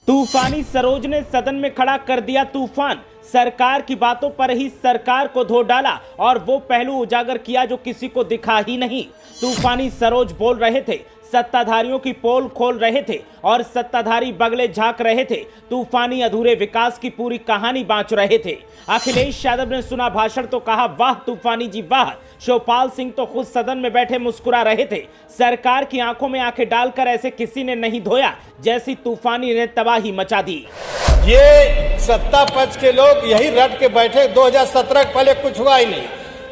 तूफानी सरोज ने सदन में खड़ा कर दिया तूफान। सरकार की बातों पर ही सरकार को धो डाला और वो पहलू उजागर किया जो किसी को दिखा ही नहीं। तूफानी सरोज बोल रहे थे, सत्ताधारियों की पोल खोल रहे थे और सत्ताधारी बगले झांक रहे थे। तूफानी अधूरे विकास की पूरी कहानी बांच रहे थे। अखिलेश यादव ने सुना भाषण तो कहा वाह तूफानी जी वाह। शिवपाल सिंह तो खुद सदन में बैठे मुस्कुरा रहे थे। सरकार की आंखों में आंखें डालकर ऐसे किसी ने नहीं धोया जैसी तूफानी ने तबाही मचा दी। ये सत्ता पक्ष के लोग यही रट के बैठे। 2017 के पहले कुछ हुआ ही नहीं।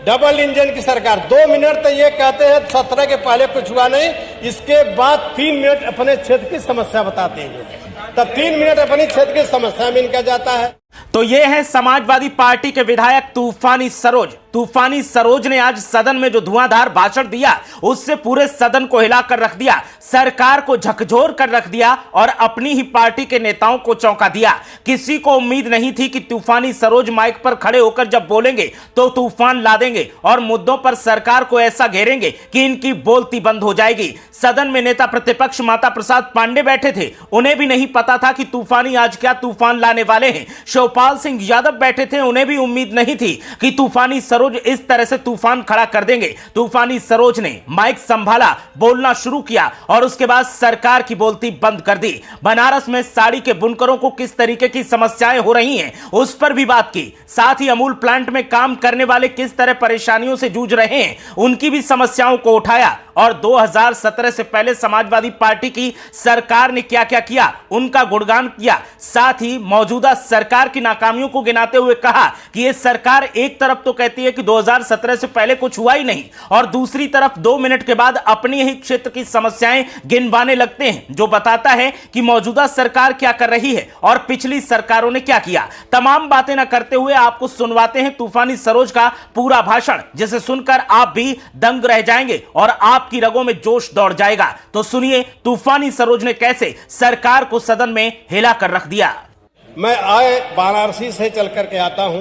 डबल इंजन की सरकार 2 मिनट तो ये कहते हैं 17 के पहले कुछ हुआ नहीं, इसके बाद 3 मिनट अपने क्षेत्र की समस्या बताते हैं, तब 3 मिनट अपनी क्षेत्र की समस्या में इनका जाता है। तो ये है समाजवादी पार्टी के विधायक तूफानी सरोज। तूफानी सरोज ने आज सदन में जो धुआंधार भाषण दिया उससे पूरे सदन को हिलाकर रख दिया, सरकार को झकझोर कर रख दिया और अपनी ही पार्टी के नेताओं को चौंका दिया। किसी को उम्मीद नहीं थी कि तूफानी सरोज माइक पर खड़े होकर जब बोलेंगे तो तूफान ला देंगे और मुद्दों पर सरकार को ऐसा घेरेंगे कि इनकी बोलती बंद हो जाएगी। सदन में नेता प्रतिपक्ष माता प्रसाद पांडे बैठे थे, उन्हें भी नहीं पता था कि तूफानी आज क्या तूफान लाने वाले हैं। शिवपाल सिंह यादव बैठे थे, उन्हें भी उम्मीद नहीं थी कि तूफानी सरोज इस तरह से तूफान खड़ा कर देंगे। तूफानी सरोज ने माइक संभाला, बोलना शुरू किया और उसके बाद सरकार की बोलती बंद कर दी। बनारस में साड़ी के बुनकरों को किस तरीके की समस्याएं हो रही हैं उस पर भी बात की। साथ ही अमूल प्लांट में काम करने वाले किस तरह परेशानियों से जूझ रहे हैं उनकी भी समस्याओं को उठाया और 2017 से पहले समाजवादी पार्टी की सरकार ने क्या क्या किया उनका गुणगान किया। साथ ही मौजूदा सरकार की नाकामियों को गिनाते हुए कहा कि यह सरकार एक तरफ तो कहती है कि 2017 से पहले कुछ हुआ ही नहीं और दूसरी तरफ 2 मिनट के बाद अपनी ही क्षेत्र की समस्याएं गिनवाने लगते हैं, जो बताता है कि मौजूदा सरकार क्या कर रही है और पिछली सरकारों ने क्या किया। तमाम बातें न करते हुए आपको सुनवाते हैं तूफानी सरोज का पूरा भाषण, जिसे सुनकर आप भी दंग रह जाएंगे और आपकी रगों में जोश दौड़ जाएगा। तो सुनिए तूफानी सरोज ने कैसे सरकार को सदन में हिला कर रख दिया। मैं आए वाराणसी से चल करके आता हूं।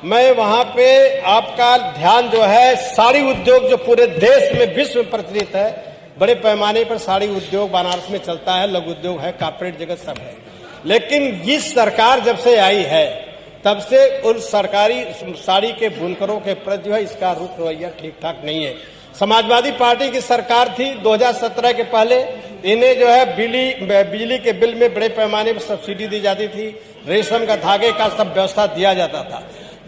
मैं वहां पे आपका ध्यान जो है साड़ी उद्योग जो पूरे देश में विश्व में प्रचलित है, बड़े पैमाने पर साड़ी उद्योग बनारस में चलता है, लघु उद्योग है, कॉर्पोरेट जगत सब है। लेकिन इस सरकार जब से आई है तब से उन सरकारी साड़ी के बुनकरों के प्रति जो है इसका रुख रवैया ठीक ठाक नहीं है। समाजवादी पार्टी की सरकार थी 2017 के पहले, इन्हें जो है बिजली के बिल में बड़े पैमाने पर सब्सिडी दी जाती थी, रेशम का धागे का सब व्यवस्था दिया जाता था।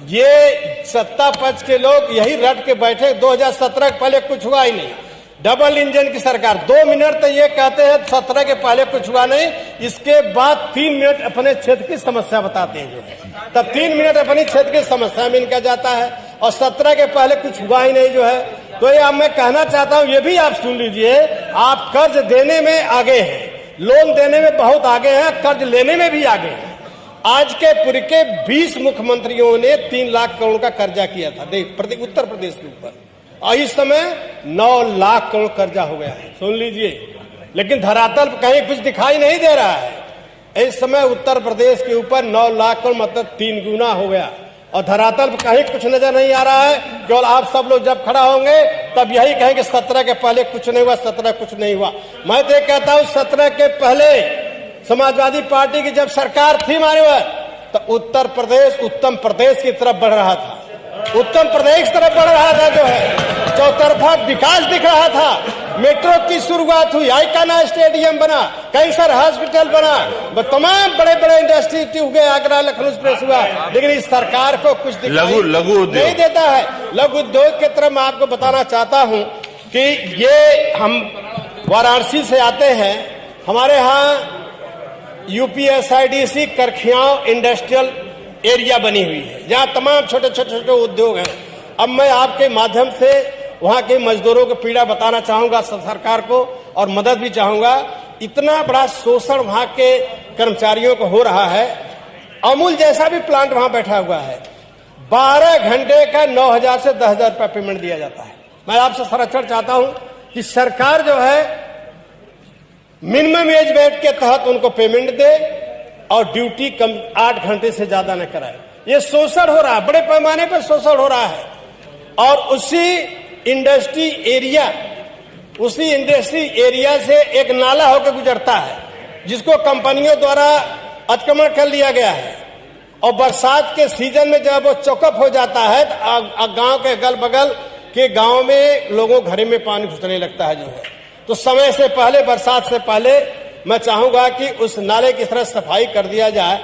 ये सत्ता पक्ष के लोग यही रट के बैठे। 2017 के पहले कुछ हुआ ही नहीं। डबल इंजन की सरकार 2 मिनट तो ये कहते हैं 17 के पहले कुछ हुआ नहीं, इसके बाद 3 मिनट अपने क्षेत्र की समस्या बताते हैं जो है, तब 3 मिनट अपनी क्षेत्र की समस्या में इनका जाता है और 17 के पहले कुछ हुआ ही नहीं जो है। तो ये अब मैं कहना चाहता हूं, ये भी आप सुन लीजिए, आप कर्ज देने में आगे हैं, लोन देने में बहुत आगे हैं, कर्ज लेने में भी आगे हैं। आज के पूरे के 20 मुख्यमंत्रियों ने 3 लाख करोड़ का कर्जा किया था उत्तर प्रदेश के ऊपर और इस समय 9 लाख करोड़ कर्जा हो गया है, सुन लीजिए। लेकिन धरातल कहीं कुछ दिखाई नहीं दे रहा है। इस समय उत्तर प्रदेश के ऊपर 9 लाख करोड़ मतलब 3 गुना हो गया और धरातल पर कहीं कुछ नजर नहीं आ रहा है। केवल आप सब लोग जब खड़ा होंगे तब यही कहेंगे 17 के पहले कुछ नहीं हुआ, 17 कुछ नहीं हुआ। मैं तो कहता हूं 17 के पहले समाजवादी पार्टी की जब सरकार थी हमारे वहां, तो उत्तर प्रदेश उत्तम प्रदेश की तरफ बढ़ रहा था, उत्तम प्रदेश की तरफ बढ़ रहा था, जो है चौतरफा विकास दिख रहा था। मेट्रो की शुरुआत हुई, आइकाना स्टेडियम बना, कैंसर हॉस्पिटल बना, तमाम बड़े बड़े इंडस्ट्री हुए, आगरा लखनऊ एक्सप्रेस हुआ। लेकिन इस सरकार को कुछ लघु नहीं देता है। लघु उद्योग की तरफ मैं आपको बताना चाहता हूं कि ये हम वाराणसी से आते हैं, हमारे यहाँ यूपीएसआईडीसी करखियाव इंडस्ट्रियल एरिया बनी हुई है, जहां तमाम छोटे छोटे उद्योग हैं। अब मैं आपके माध्यम से वहां के मजदूरों को पीड़ा बताना चाहूंगा सरकार को और मदद भी चाहूंगा। इतना बड़ा शोषण वहां के कर्मचारियों को हो रहा है। अमूल जैसा भी प्लांट वहां बैठा हुआ है, 12 घंटे का 9,000 से 10,000 रुपया पेमेंट दिया जाता है। मैं आपसे संरक्षण चाहता हूं कि सरकार जो है मिनिमम वेज रेट के तहत उनको पेमेंट दे और ड्यूटी कम 8 घंटे से ज्यादा न कराए। ये शोषण हो रहा है, बड़े पैमाने पर शोषण हो रहा है। और उसी इंडस्ट्री एरिया से एक नाला होकर गुजरता है, जिसको कंपनियों द्वारा अतिक्रमण कर लिया गया है और बरसात के सीजन में जब वो चौकअप हो जाता है तो गांव के अगल बगल के गांव में लोगों घरे में पानी घुसने लगता है जो है। तो समय से पहले, बरसात से पहले मैं चाहूंगा कि उस नाले की तरह सफाई कर दिया जाए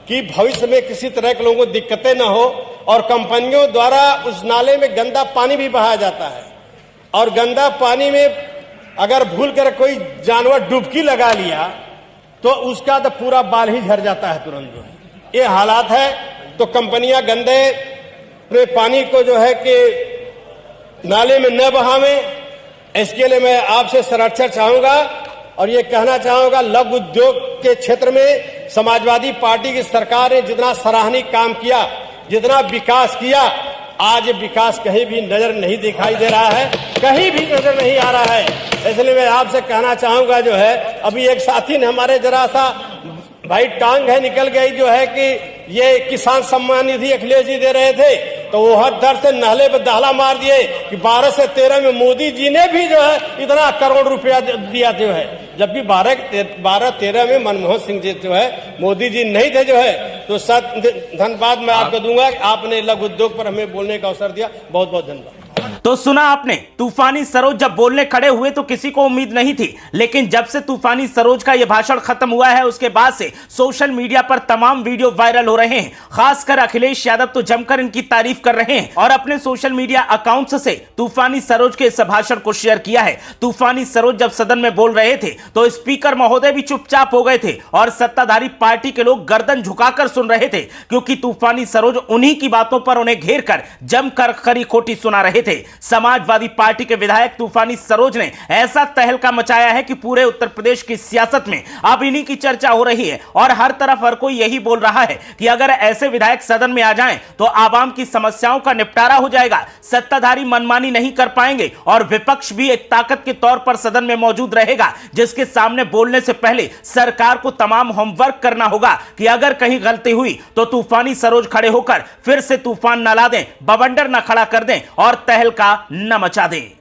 कि भविष्य में किसी तरह के लोगों को दिक्कतें न हो। और कंपनियों द्वारा उस नाले में गंदा पानी भी बहाया जाता है और गंदा पानी में अगर भूल कर कोई जानवर डुबकी लगा लिया तो उसका तो पूरा बाल ही झड़ जाता है तुरंत जो है। ये हालात है। तो कंपनियां गंदे पानी को जो है कि नाले में न बहावें। इसके लिए मैं आपसे संरक्षण चाहूंगा और ये कहना चाहूंगा, लघु उद्योग के क्षेत्र में समाजवादी पार्टी की सरकार ने जितना सराहनीय काम किया, जितना विकास किया, आज विकास कहीं भी नजर नहीं दिखाई दे रहा है, कहीं भी नजर नहीं आ रहा है। इसलिए मैं आपसे कहना चाहूंगा जो है, अभी एक साथी ने हमारे जरा सा भाई टांग है निकल गई जो है कि ये किसान सम्मान निधि अखिलेश जी दे रहे थे तो वो हर दर से नहले पे दाला मार दिए कि 12 से 13 में मोदी जी ने भी जो है इतना करोड़ रुपया दिया जो है, जबकि 12-13 में मनमोहन सिंह जी जो है मोदी जी नहीं थे जो है। तो धन्यवाद मैं आपको दूंगा, आपने लघु उद्योग पर हमें बोलने का अवसर दिया, बहुत बहुत धन्यवाद। तो सुना आपने, तूफानी सरोज जब बोलने खड़े हुए तो किसी को उम्मीद नहीं थी, लेकिन जब से तूफानी सरोज का यह भाषण खत्म हुआ है उसके बाद से सोशल मीडिया पर तमाम वीडियो वायरल हो रहे हैं। खासकर अखिलेश यादव तो जमकर इनकी तारीफ कर रहे हैं और अपने सोशल मीडिया अकाउंट्स से तूफानी सरोज के इस भाषण को शेयर किया है। तूफानी सरोज जब सदन में बोल रहे थे तो स्पीकर महोदय भी चुपचाप हो गए थे और सत्ताधारी पार्टी के लोग गर्दन झुकाकर सुन रहे थे, क्योंकि तूफानी सरोज उन्हीं की बातों पर उन्हें घेर कर जमकर खरी खोटी सुना रहे थे। समाजवादी पार्टी के विधायक तूफानी सरोज ने ऐसा तहलका मचाया है कि पूरे उत्तर प्रदेश की सियासत में अब इन्हीं की चर्चा हो रही है और हर तरफ हर कोई यही बोल रहा है कि अगर ऐसे विधायक सदन में आ जाएं तो आवाम की समस्याओं का निपटारा हो जाएगा, सत्ताधारी मनमानी नहीं कर पाएंगे और विपक्ष भी एक ताकत के तौर पर सदन में मौजूद रहेगा, जिसके सामने बोलने से पहले सरकार को तमाम होमवर्क करना होगा कि अगर कहीं गलती हुई तो तूफानी सरोज खड़े होकर फिर से तूफान न ला दें, बवंडर न खड़ा कर दें और तहलका न मचा दें।